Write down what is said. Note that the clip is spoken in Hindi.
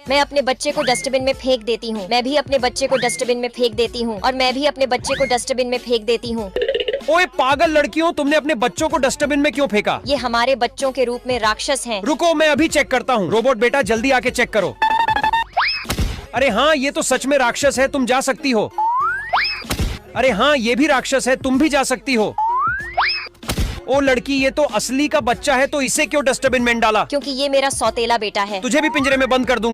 मैं अपने बच्चे को डस्टबिन में फेंक देती हूँ। मैं भी अपने बच्चे को डस्टबिन में फेंक देती हूँ। और मैं भी अपने बच्चे को डस्टबिन में फेंक देती हूँ। ओए पागल लड़कियों, तुमने अपने बच्चों को डस्टबिन में क्यों फेंका? ये हमारे बच्चों के रूप में राक्षस हैं। रुको, मैं अभी चेक करता हूँ। रोबोट बेटा जल्दी आके चेक करो। अरे हाँ, ये तो सच में राक्षस है, तुम जा सकती हो। अरे हाँ, ये भी राक्षस है, तुम भी जा सकती हो। ओ लड़की, ये तो असली का बच्चा है, तो इसे क्यों डस्टबिन में डाला? क्योंकि ये मेरा सौतेला बेटा है। तुझे भी पिंजरे में बंद कर दूं।